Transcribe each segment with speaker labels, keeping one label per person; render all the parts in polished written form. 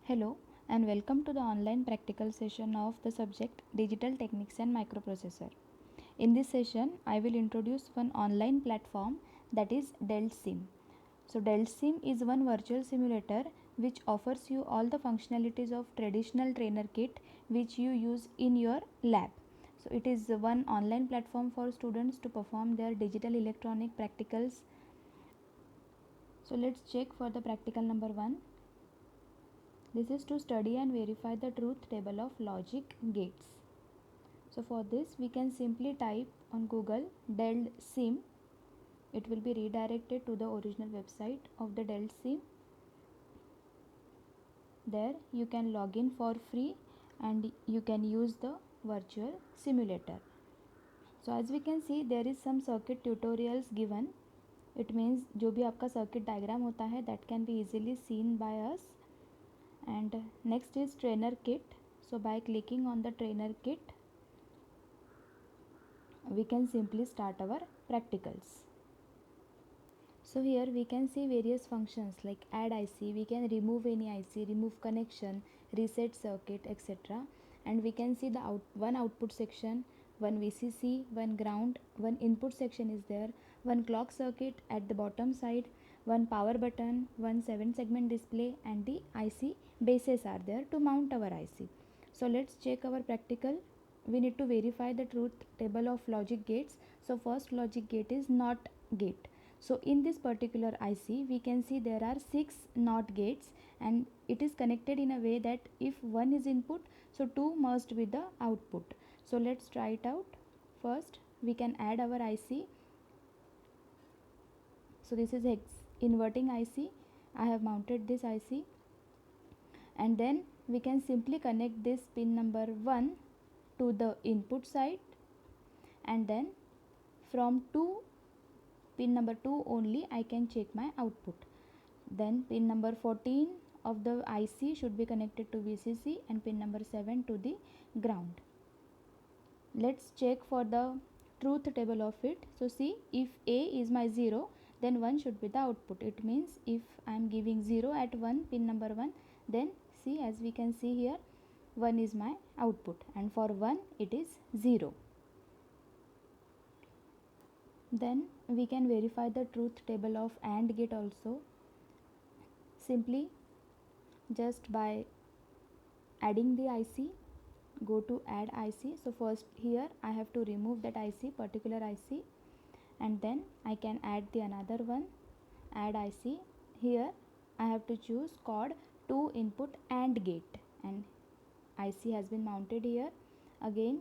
Speaker 1: Hello and welcome to the online practical session of the subject Digital Techniques and Microprocessor. In this session, I will introduce one online platform that is DeltSim. So DeltSim is one virtual simulator which offers you all the functionalities of traditional trainer kit which you use in your lab. So it is one online platform for students to perform their digital electronic practicals. So let's check for the practical number 1. This is to study and verify the truth table of logic gates. So for this we can simply type on Google DeltSim. It will be redirected to the original website of the DeltSim. There you can log in for free and you can use the virtual simulator. So as we can see there is some circuit tutorials given. It means जो भी आपका circuit diagram होता है that can be easily seen by us. And next is trainer kit. So by clicking on the trainer kit we can simply start our practicals. So here we can see various functions like add IC, we can remove any IC, remove connection, reset circuit, etc. And we can see the one output section, one VCC, one ground, one input section is there, one clock circuit at the bottom side, one power button, one 7-segment display, and the IC bases are there to mount our IC. So let's check our practical. We need to verify the truth table of logic gates. So first logic gate is NOT gate. So in this particular IC we can see there are 6 NOT gates and it is connected in a way that if one is input, so 2 must be the output. So let's try it out. First we can add our IC. So this is inverting IC. I have mounted this IC and then we can simply connect this pin number 1 to the input side, and then from pin number 2 only I can check my output. Then pin number 14 of the IC should be connected to VCC and pin number 7 to the ground. Let's check for the truth table of it. So see, if A is my 0, then 1 should be the output. It means if I am giving 0 at 1 pin number 1, then see, as we can see here, 1 is my output, and for 1 it is 0. Then we can verify the truth table of AND gate also, simply just by adding the IC. Go to add IC. So first here I have to remove that IC, particular IC, and then I can add the another one, add IC. Here I have to choose code 2 input AND gate, and IC has been mounted here again.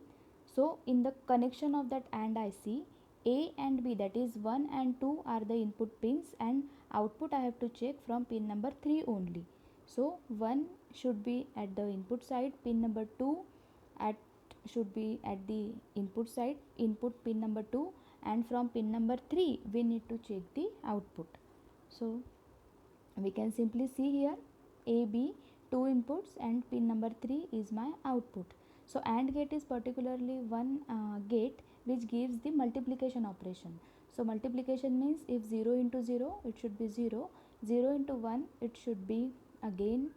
Speaker 1: So in the connection of that AND IC, A and B, that is 1 and 2 are the input pins, and output I have to check from pin number 3 only. So 1 should be at the input side, pin number 2 should be at the input side, input pin number 2, and from pin number 3 we need to check the output. So we can simply see here A, B, 2 inputs, and pin number 3 is my output. So AND gate is particularly one gate which gives the multiplication operation. So multiplication means if 0 into 0 it should be 0, 0 into 1 it should be again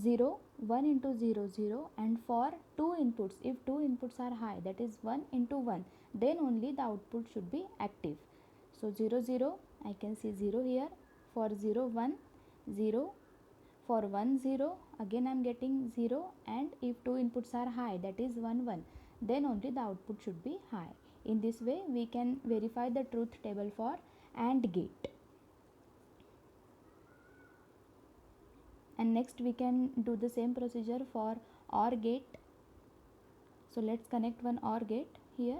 Speaker 1: 0, 1 into 0 0, and for 2 inputs, if 2 inputs are high, that is 1 into 1, then only the output should be active. So 0 0, I can see 0 here, for 0 1 0, for 1 0, again I am getting 0, and if 2 inputs are high, that is 1 1, then only the output should be high. In this way we can verify the truth table for AND gate. And next we can do the same procedure for OR gate. So let's connect one OR gate. Here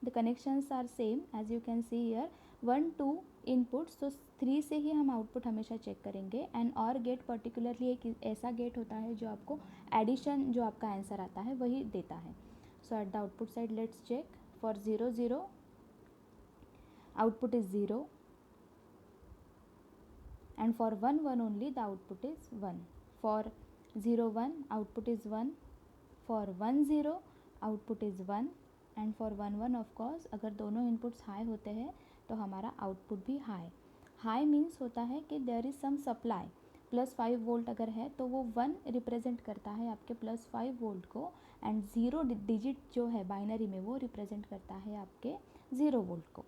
Speaker 1: the connections are same, as you can see here, 1 2 input, तो 3 से ही हम output हमेशा check करेंगे. And और gate particularly एक ऐसा gate होता है जो आपको एडिशन, जो आपका आंसर आता है वही देता है. So at the output side let's check. For 0 0 output is 0, and for 1 1 only the output is 1. For 0 1 output is 1, for 1 0 output is 1, and for 1 1 of course अगर दोनों इनपुट्स हाई होते हैं तो हमारा आउटपुट भी हाई. हाई मीन्स होता है कि there is some supply. +5 volt अगर है तो वो 1 रिप्रेजेंट करता है आपके +5 वोल्ट को, एंड 0 डिजिट जो है बाइनरी में वो रिप्रेजेंट करता है आपके 0 वोल्ट को।